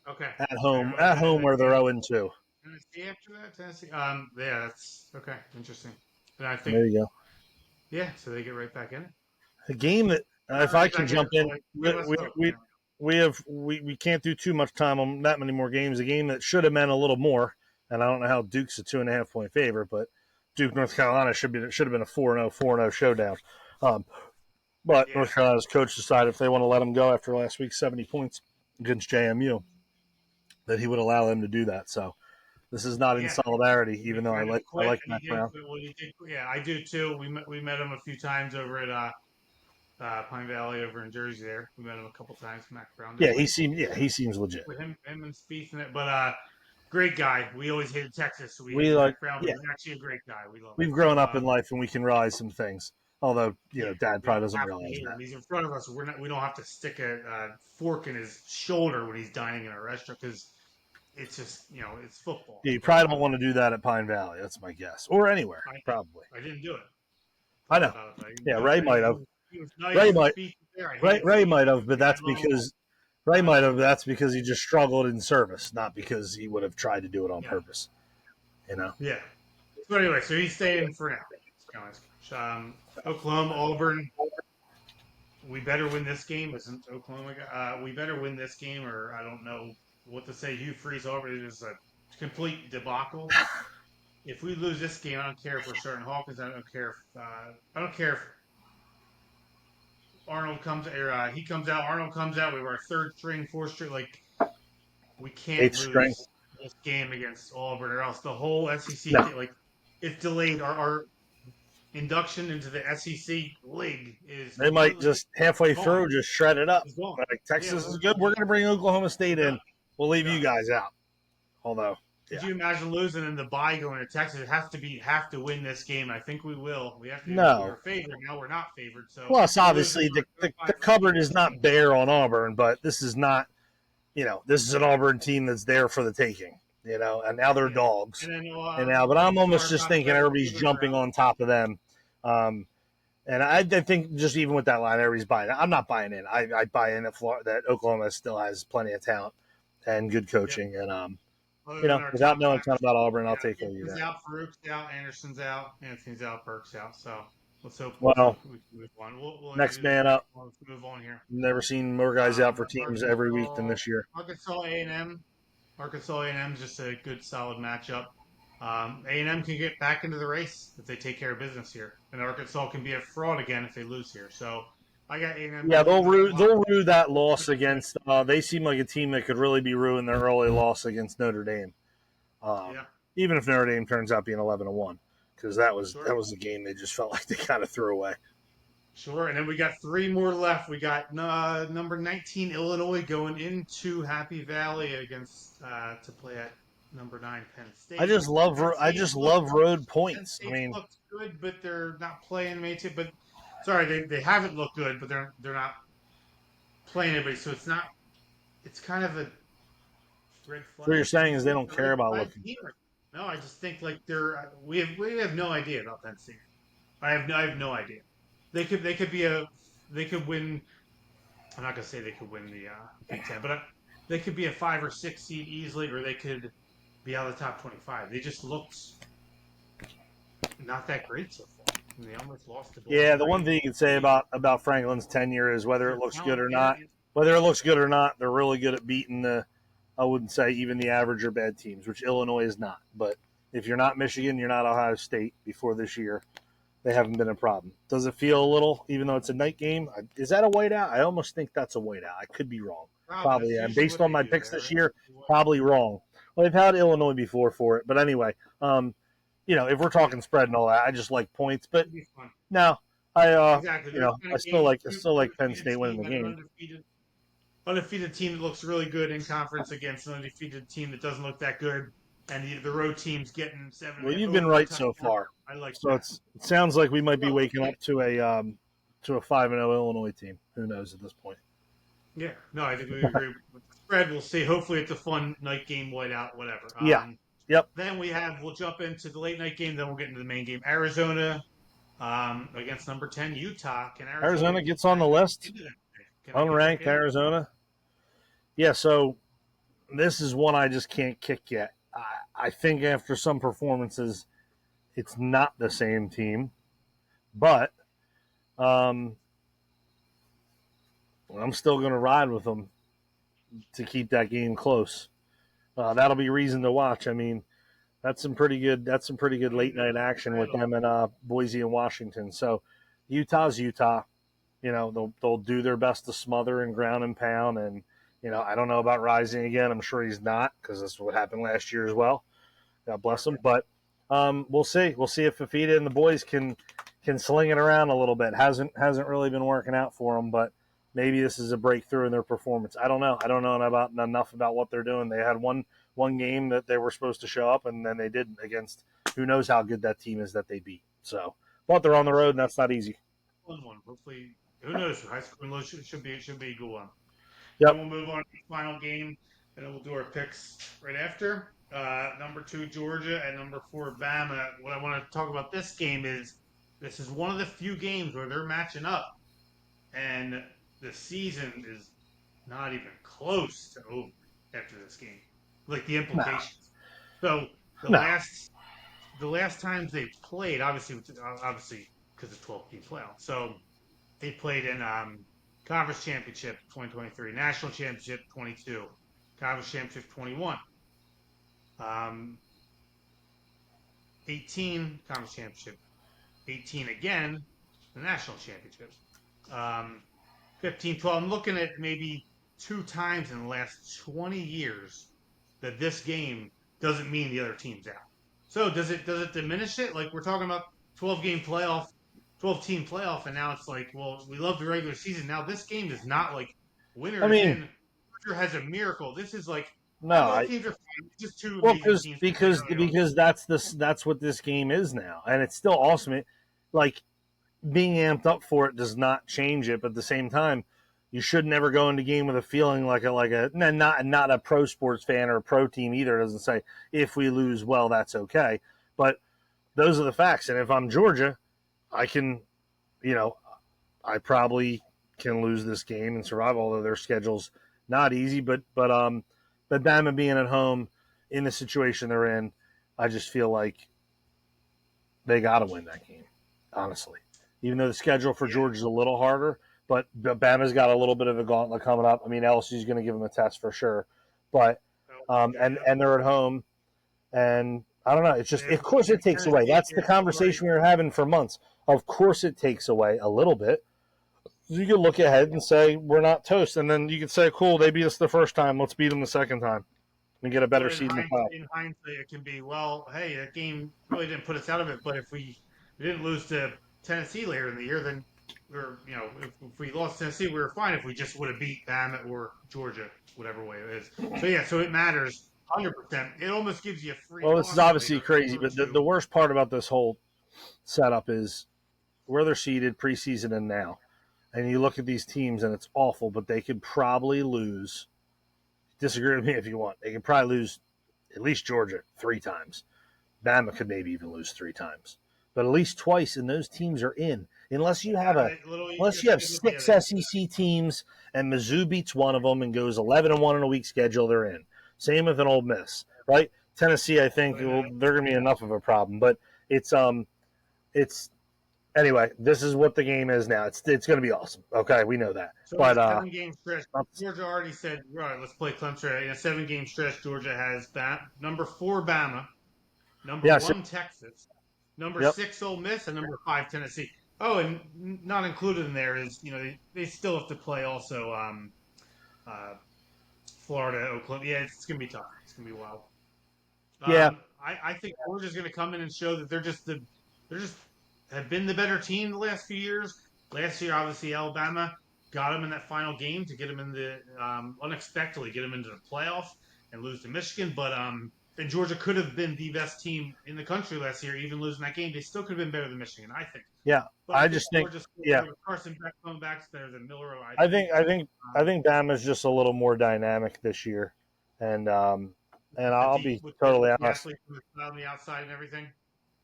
Okay. at Fair. home. And At then home where they're 0-2. Tennessee after that. Tennessee. Yeah, that's okay. Interesting. And I think There you go. yeah. So they get right back in it. A game that, if I Right can back in it. jump in, Boy. we, Yeah, let's we, hope. we, we can't do too much time on that many more games. A game that should have meant a little more, and I don't know how Duke's a 2.5 point favorite, but Duke North Carolina should have been a 4-0 showdown. But Yeah. North Carolina's coach decided if they want to let them go after last week's 70 points against JMU, that he would allow them to do that. So This is not in Yeah, solidarity, he even though kind of I quit, like and he Matt did Brown. quit what he did. Yeah, I do too. We met him a few times over at Pine Valley over in Jersey. There, we met him a couple times. Mac Brown, Yeah, didn't we? he seems legit. With him and Spieth in it, but great guy. We always hated Texas, so we We hated like Mac Brown, but yeah, he's actually a great guy. We love him. we've grown So up in life and we can realize some things. Although yeah, Dad we probably don't doesn't have to realize hate him. that. He's in front of us. We don't have to stick a fork in his shoulder when he's dining in a restaurant because it's just it's football. Yeah, you But probably don't want to do that at Pine Valley. That's my guess, or anywhere I probably. I didn't do it. I Thought know. about it, but I didn't Yeah, do it. Ray But might have. he was Ray nice. might. Speak there. I Ray, hated Ray Speak. might have, but Yeah, that's because Ray I might love have. him. That's because he just struggled in service, not because he would have tried to do it on Yeah, purpose. You know. yeah. But anyway, so he's staying for now. Oklahoma, Auburn. We better win this game. Isn't Oklahoma? We better win this game, or I don't know what to say. Hugh Freeze Auburn is a complete debacle. If we lose this game, I don't care if we're starting Hawkins. I don't care if Arnold comes or he comes out. Arnold comes out. We have our third string, fourth string. Like we can't Eighth string. lose this game against Auburn, or else the whole SEC No, like it's delayed. Our induction into the SEC league is they might completely just halfway gone. through just shred it up. It's gone. Like Yeah, Texas is good. We're going to bring Oklahoma State we're done. in. We'll leave We're you done. guys out. Although, Could yeah, you imagine losing in the bye going to Texas? It has to have to win this game. I think we will. We have to. We no. were favored. Now we're not favored. So Plus, we're losing. obviously, We're the 5 cupboard is this not game. bare on Auburn, but this is not. This is an Auburn team that's there for the taking. And now they're Yeah. dogs. And then And now, but like I'm so almost our just thinking prospects everybody's jumping on top of them. Um, and I think just even with that line, everybody's buying it. I'm not buying in. I buy in that that Oklahoma still has plenty of talent and good Yeah. coaching. And Other than our without top knowing a ton guys, about Auburn, I'll yeah, take what you Gibson's got. out, Farouk's out, Anderson's out, Anthony's out, Burke's out. So let's hope Well, we can move on. We'll next introduce man the next up. one. Let's move on here. Never seen more guys out for teams every week than Arkansas, this year. Arkansas A&M. Arkansas A&M is just a good, solid matchup. A&M can get back into the race if they take care of business here, and Arkansas can be a fraud again if they lose here. So I got A&M Yeah, losing. they'll rue that loss against. They seem like a team that could really be ruined their early loss against Notre Dame. Yeah, Even if Notre Dame turns out being 11-1, because that sure. was a game they just felt like they kind of threw away. Sure, and then we got three more left. We got number 19 Illinois going into Happy Valley against to play at number 9 Penn State. I just love road Penn points. I State's mean, looked good, but they're not playing Mayte. But sorry, they haven't looked good, but they're not playing anybody. So it's not. It's kind of a red what you're flag. saying is they don't A care red about flag looking team. good. No, I just think like they're we have no idea about Penn State. I have no idea. They could be a they could win. I'm not gonna say they could win the Big Ten, but they could be a 5 or 6 seed easily, or they could be out of the top 25. They just looked not that great so far. And they almost lost to Bowling Yeah, the one Green. thing you can say about Franklin's tenure is Is whether it there looks good talent or there? not. Whether it looks good or not, they're really good at beating I wouldn't say even the average or bad teams, which Illinois is not. But if you're not Michigan, you're not Ohio State before this year. They haven't been a problem. Does it feel a little, even though it's a night game? Is that a whiteout? I almost think that's a whiteout. I could be wrong. Probably Probably that's am. usually Based what on they my do picks there, this right? year, probably wrong. Well, they've had Illinois before for it. But anyway, if we're Yeah, talking spread and all that, I just like points. But it'd be fun. no, Exactly. They're kind of game I still like Penn undefeated State winning team the and an game. undefeated team that looks really good in conference against an undefeated team that doesn't look that good, and the road team's getting Well, you've been right overtime so marker. far. I like So that. it sounds like we might be Well, we'll waking see. up to a 5-0 Illinois team. Who knows at this point? Yeah, no, I think we agree with the spread. We'll see. Hopefully, it's a fun night game, whiteout, whatever. Yeah. Yep. Then we'll jump into the late night game. Then we'll get into the main game. Arizona against number 10 Utah. Can Arizona Arizona get gets on back the list. into that? Can they get back Unranked in it? Arizona. Yeah. So this is one I just can't kick yet. I think after some performances, it's not the same team, but I'm still going to ride with them to keep that game close. That'll be reason to watch. I mean, that's some pretty good. That's some pretty good late night action with them in Boise and Washington. So Utah's Utah. They'll do their best to smother and ground and pound. And I don't know about Rising again. I'm sure he's not because that's what happened last year as well. God bless them. But we'll see. We'll see if Fafita and the boys can sling it around a little bit. Hasn't really been working out for them, but maybe this is a breakthrough in their performance. I don't know. I don't know enough about what they're doing. They had one game that they were supposed to show up, and then they didn't against who knows how good that team is that they beat. So, but they're on the road, and that's not easy. One. Hopefully, who knows? High school should be a good one. Then Yep. we'll move on to the final game, and then we'll do our picks right after. Number 2, Georgia, and number 4, Bama. What I want to talk about this game is this is one of the few games where they're matching up, and the season is not even close to over after this game. Like the No. implications. So the No. last times they played, obviously because of 12-team playoff. So they played in Conference Championship 2023, National Championship 22, Conference Championship 21, 18 Conference Championship, 18 again, the National Championship, 15, 12. I'm looking at maybe 2 times in the last 20 years that this game doesn't mean the other team's out. So does it diminish it? Like we're talking about 12-game playoff, 12-team playoff, and now it's like, well, we love the regular season. Now this game is not like winner I is mean, in, Georgia has a miracle. This is like no. both teams are fine. It's just two Well, amazing teams to play early on. because that's what this game is now, and it's still awesome. Like being amped up for it does not change it, but at the same time, you should never go into game with a feeling like a not a pro sports fan or a pro team either. It doesn't say if we lose, well, that's okay, but those are the facts. And if I'm Georgia, I can, I probably can lose this game and survive. Although their schedule's not easy, but Bama being at home in the situation they're in, I just feel like they got to win that game. Honestly, even though the schedule for Georgia is a little harder, but Bama's got a little bit of a gauntlet coming up. I mean, LSU's going to give them a test for sure, but and they're at home, and I don't know. It's just, of course, it takes away. That's the conversation we were having for months. Of course, it takes away a little bit. You could look ahead and say we're not toast, and then you could say, "Cool, they beat us the first time. Let's beat them the second time, and get a better seed in the playoff." In hindsight, it can be, well, hey, that game really didn't put us out of it. But if we didn't lose to Tennessee later in the year, then if we lost to Tennessee, we were fine. If we just would have beat Bama or Georgia, whatever way it is. So it matters 100%. It almost gives you a free. Well, this is obviously crazy, but the worst part about this whole setup is where they're seated preseason and now. And you look at these teams, and it's awful, but they could probably lose. Disagree with me if you want. They could probably lose at least Georgia 3 times. Bama could maybe even lose 3 times. But at least twice, and those teams are in. Unless you have 6 SEC teams, and Mizzou beats one of them and goes 11-1 in a week schedule, they're in. Same with an Ole Miss, right? Tennessee, I think they're going to be enough of a problem. But it's anyway, this is what the game is now. It's going to be awesome. Okay, we know that. So but 7-game stretch. Georgia already said, right, let's play Clemson. In a 7-game stretch, Georgia has number 4 Bama, number 1 Texas, number 6 Ole Miss, and number 5 Tennessee. Oh, and not included in there is they still have to play also Florida, Oklahoma. Yeah, it's going to be tough. It's going to be wild. I think Georgia's going to come in and show that they're just have been the better team the last few years. Last year, obviously, Alabama got them in that final game to get them in the unexpectedly get them into the playoff and lose to Michigan. But and Georgia could have been the best team in the country last year, even losing that game. They still could have been better than Michigan, I think. Yeah, but I just think Carson Beck coming back better than Miller. I think Bama's just a little more dynamic this year, and I'll be totally honest. On the outside and everything.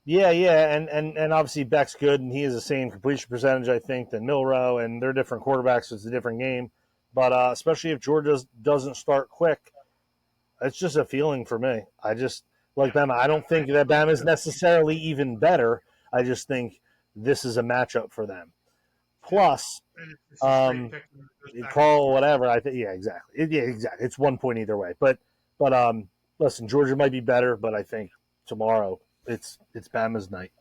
Yeah, and obviously Beck's good, and he has the same completion percentage, I think, than Milrow, and they're different quarterbacks, so it's a different game. But especially if Georgia doesn't start quick, it's just a feeling for me. I just like Bama. I don't think that Bama is necessarily even better. I just think this is a matchup for them. Plus, call whatever. I think, exactly. Exactly. It's 1 point either way. But listen, Georgia might be better, but I think tomorrow it's Bama's night.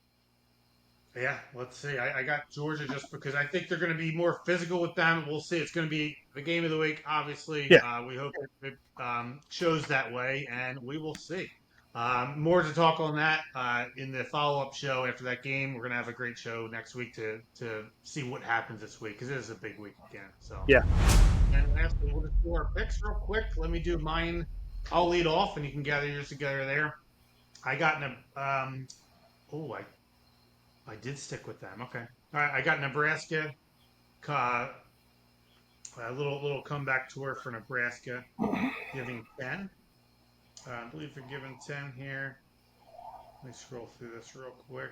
Yeah, let's see. I got Georgia just because I think they're going to be more physical with Bama. We'll see. It's going to be the game of the week, obviously. Yeah. We hope it shows that way, and we will see. More to talk on that in the follow-up show after that game. We're gonna have a great show next week to see what happens this week because it is a big week again. So, Yeah. and lastly, we'll just do our picks real quick. Let me do mine. I'll lead off, and you can gather yours together there. I got in a oh I did stick with them. Okay, all right. I got Nebraska. Uh, a little comeback tour for Nebraska, giving 10. I believe they're giving 10 here. Let me scroll through this real quick.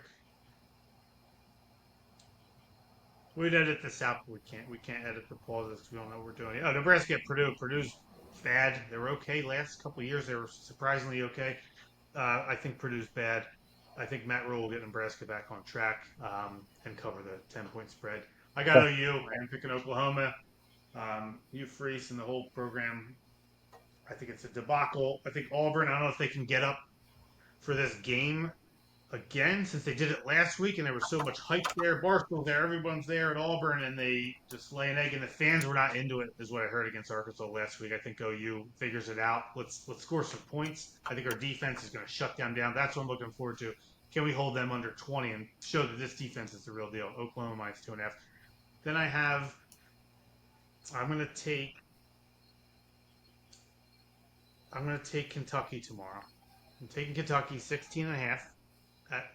We'd edit this out, but we can't. We can't edit the pauses because we don't know what we're doing. Oh, Nebraska at Purdue. Purdue's bad. They were okay last couple of years. They were surprisingly okay. I think Purdue's bad. I think Matt Rule will get Nebraska back on track and cover the 10-point spread. I got OU. I'm picking Oklahoma. Hugh Freeze and the whole program. I think it's a debacle. I think Auburn. I don't know if they can get up for this game again, since they did it last week and there was so much hype there. Barstool's there, everyone's there at Auburn, and they just lay an egg, and the fans were not into it, is what I heard against Arkansas last week. I think OU figures it out. Let's score some points. I think our defense is going to shut them down. That's what I'm looking forward to. Can we hold them under 20 and show that this defense is the real deal? Oklahoma minus 2.5. Then I'm going to take Kentucky tomorrow. I'm taking Kentucky 16.5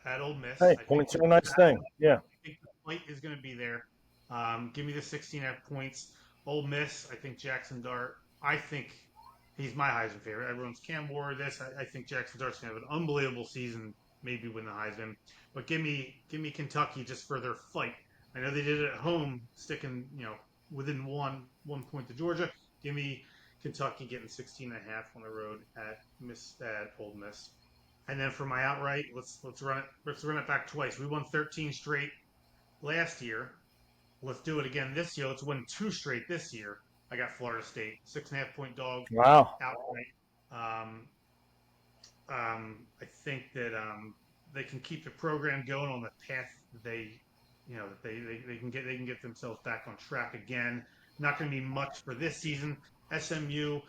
at Ole Miss. Hey, points are a nice thing. Yeah. I think the fight is going to be there. Give me the 16.5 points. Ole Miss, I think Jackson Dart. I think he's my Heisman favorite. Everyone's Cam Ward. I think Jackson Dart's going to have an unbelievable season. Maybe win the Heisman. But give me Kentucky just for their fight. I know they did it at home, sticking within one point to Georgia. Give me Kentucky getting 16.5 on the road at Ole Miss. And then for my outright, let's run it back twice. We won 13 straight last year. Let's do it again this year. Let's win 2 straight this year. I got Florida State 6.5-point dog Wow. outright. I think that they can keep the program going on the path they can get themselves back on track again. Not going to be much for this season. SMU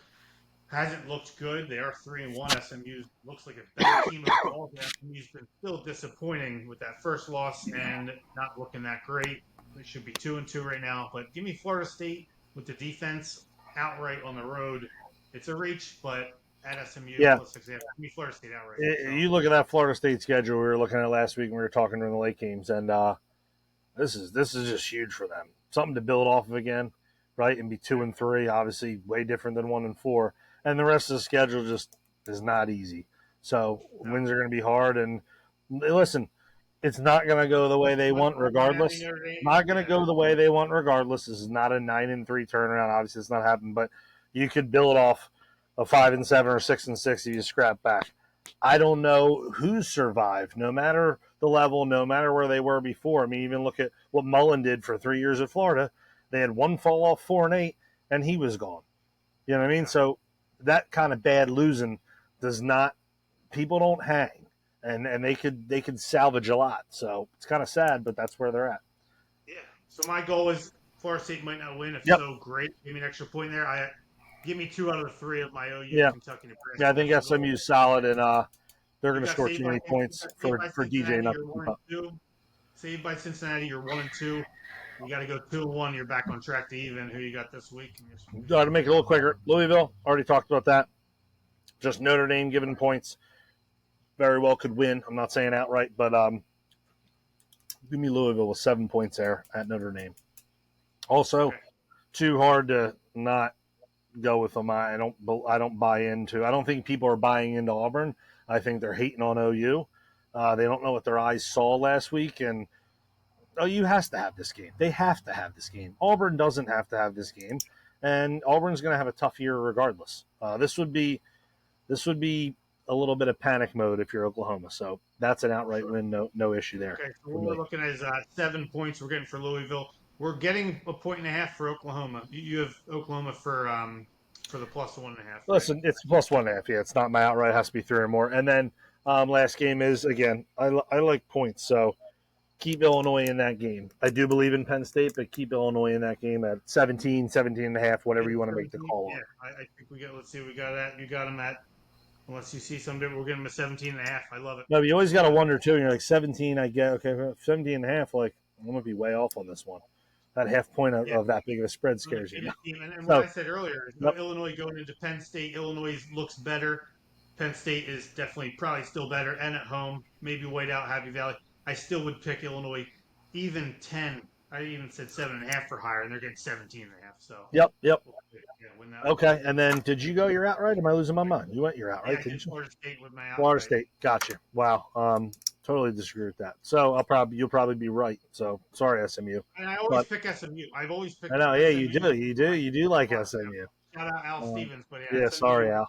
hasn't looked good. They are 3-1. SMU looks like a better team overall. SMU's been still disappointing with that first loss and not looking that great. They should be 2-2 right now. But give me Florida State with the defense outright on the road. It's a reach, but at SMU, Yeah. plus 6.5. Give me Florida State outright. So. You look at that Florida State schedule we were looking at last week when we were talking during the late games, and this is just huge for them. Something to build off of again, right? And be 2-3, obviously way different than 1-4. And the rest of the schedule just is not easy. So wins are going to be hard. And listen, it's not going to go the way they want regardless. Not going to go the way they want regardless. This is not a 9-3 turnaround. Obviously, it's not happening. But you could build off a 5-7 or 6-6 if you scrap back. I don't know who's survived, no matter the level, no matter where they were before. I mean, even look at what Mullen did for 3 years at Florida. They had one fall off 4-8, and he was gone. You know what I mean? So that kind of bad losing does not – people don't hang, and they could salvage a lot. So it's kind of sad, but that's where they're at. Yeah. So my goal is Florida State might not win. If so, great. Give me an extra point there. Give me 2 out of the 3 of my OU, Kentucky, Nebraska. Yeah, I think SMU's solid, and they're going to score too many points for DJ not to keep up. Saved by Cincinnati, you're 1-2. You got to go 2-1. You're back on track to even. Who you got this week? To make it a little quicker, Louisville, already talked about that. Just Notre Dame giving points. Very well could win. I'm not saying outright, but give me Louisville with 7 points there at Notre Dame. Also, too hard to not go with them. I don't buy into. I don't think people are buying into Auburn. I think they're hating on OU. They don't know what their eyes saw last week, and OU has to have this game. They have to have this game. Auburn doesn't have to have this game, and Auburn's going to have a tough year regardless. This would be a little bit of panic mode if you're Oklahoma. So that's an outright win, no issue there. Okay, so what we're looking at is 7 points we're getting for Louisville. We're getting 1.5 for Oklahoma. You have Oklahoma for the plus 1.5. Right? Listen, it's plus 1.5. Yeah, it's not my outright. It has to be 3 or more. And then last game is, again, I like points. So keep Illinois in that game. I do believe in Penn State, but keep Illinois in that game at 17.5, whatever you want to make the call on. I think we got. Let's see, we got that. You got them at Unless you see somebody, we'll give them a 17.5. I love it. No, but you always got to wonder too. And you're like 17. I get okay, 17 and a half. Like I'm gonna be way off on this one. That half point Yeah. of that big of a spread scares you. Undefeated team. And what So, I said earlier, yep. Illinois going into Penn State. Illinois looks better. Penn State is definitely probably still better. And at home, maybe wait out Happy Valley. I still would pick Illinois even 10. I even said 7.5 for higher, and they're getting 17.5. So, Yep. yeah, win that one. Okay. And then did you go your outright? Am I losing my mind? You went your outright, Yeah, I did didn't you? Florida State with my outright. Florida State. Gotcha. Wow. Totally disagree with that. So you'll probably be right. So sorry, SMU. And I always pick SMU. I've always picked. I know. Yeah, you SMU. do. You do like SMU. Shout out Al Stevens, but yeah. Sorry, Al.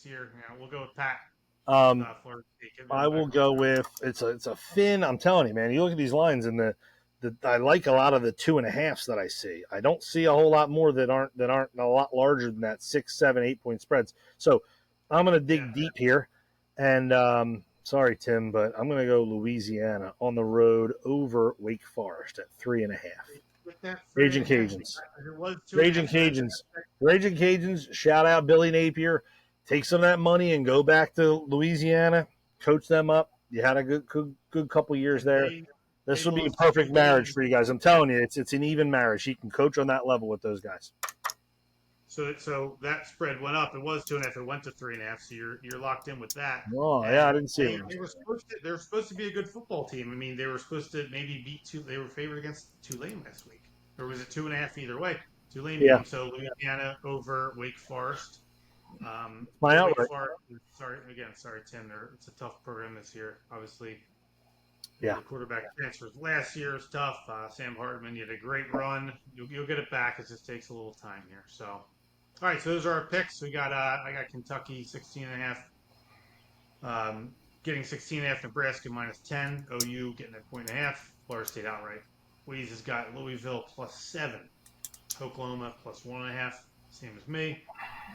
Here, we'll go with Pat. Florida State. I will go with it's a thin. I'm telling you, man. You look at these lines and I like a lot of the 2.5s that I see. I don't see a whole lot more that aren't a lot larger than that 6, 7, 8 point spreads. So I'm going to dig deep here, and sorry, Tim, but I'm going to go Louisiana on the road over Wake Forest at 3.5. Raging Cajuns. Raging Cajuns. Raging Cajuns. Shout out Billy Napier. Take some of that money and go back to Louisiana. Coach them up. You had a good couple years there. This will be a perfect marriage for you guys. I'm telling you, it's an even marriage. He can coach on that level with those guys. So that spread went up. It was 2.5. It went to 3.5. So you're locked in with that. Oh yeah, I didn't see it. They were supposed to be a good football team. I mean, they were supposed to maybe beat They were favored against Tulane last week, or was it 2.5 either way? Tulane. Yeah. So Louisiana over Wake Forest. My outright. Sorry, Tim. It's a tough program this year, obviously. Yeah. The quarterback transfers last year is tough. Sam Hartman, you had a great run. You'll get it back. It just takes a little time here. So, all right. So those are our picks. We got I got Kentucky 16.5. Getting 16.5. Nebraska -10. OU getting a 1.5. Florida State outright. Weeze has got Louisville +7. Oklahoma +1.5. Same as me.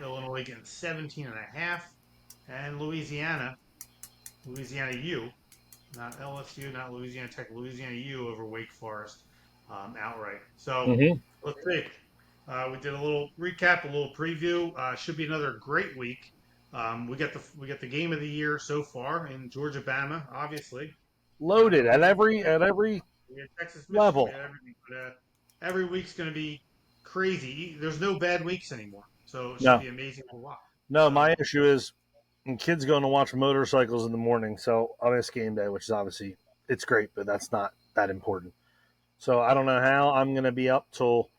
Illinois getting 17.5. And Louisiana U. Not LSU, not Louisiana Tech, Louisiana U over Wake Forest outright. So let's see. We did a little recap, a little preview. Should be another great week. We got the game of the year so far in Georgia, Bama, obviously. Loaded at every Texas, level. Every week's going to be crazy. There's no bad weeks anymore, so it should be amazing to watch. No, my issue is. And kids going to watch motorcycles in the morning, so I miss game day, which is obviously it's great, but that's not that important. So I don't know how I'm going to be up till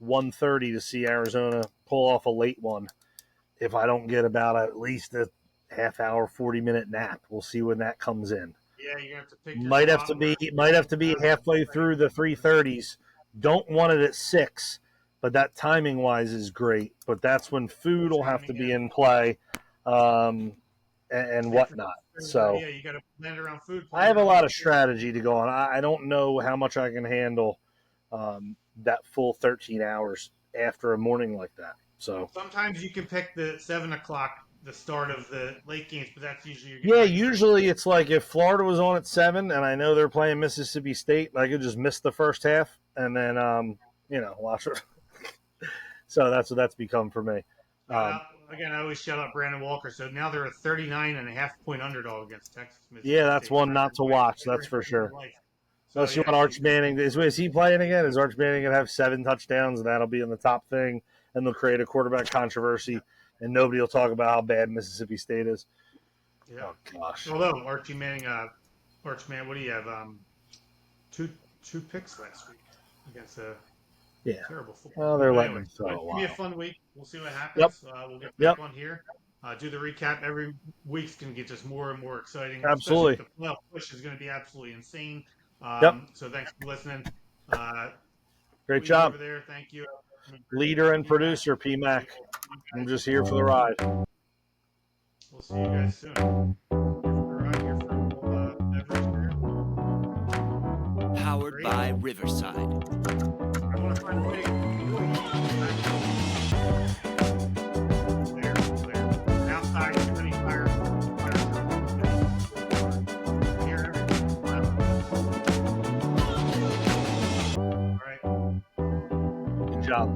1:30 to see Arizona pull off a late one if I don't get about at least a half hour, 40-minute nap. We'll see when that comes in. Yeah, you have to pick. Might have to be halfway through the 3:30s. Don't want it at 6, but that timing wise is great. But that's when food will have to be in play. And whatnot. So yeah, you got to plan around food. I have a lot of strategy to go on. I don't know how much I can handle that full 13 hours after a morning like that. So sometimes you can pick the 7 o'clock, the start of the late games, but that's usually usually it's like if Florida was on at 7 and I know they're playing Mississippi State, I could just miss the first half and then watch it. So that's what that's become for me. Again, I always shout out Brandon Walker. So now they're a 39.5-point underdog against Texas. Yeah, that's one not to watch. That's for sure. Unless you want Arch Manning. Is he playing again? Is Arch Manning going to have 7 touchdowns, and that'll be in the top thing, and they'll create a quarterback controversy, and nobody will talk about how bad Mississippi State is? Yeah. Oh, gosh. Although, Archie Manning, what do you have? Two picks last week against a terrible football. Well, they're letting them throw a lot. It'll be a fun week. We'll see what happens. We'll get back on here. Do the recap. Every week's going to get just more and more exciting. Absolutely. The playoff push is going to be absolutely insane. So thanks for listening. Great job. Over there. Thank you. Leader and producer, P-Mac. I'm just here for the ride. We'll see you guys soon. Powered by Riverside. I want to find a way. Outside, plenty fire. All right. Good job.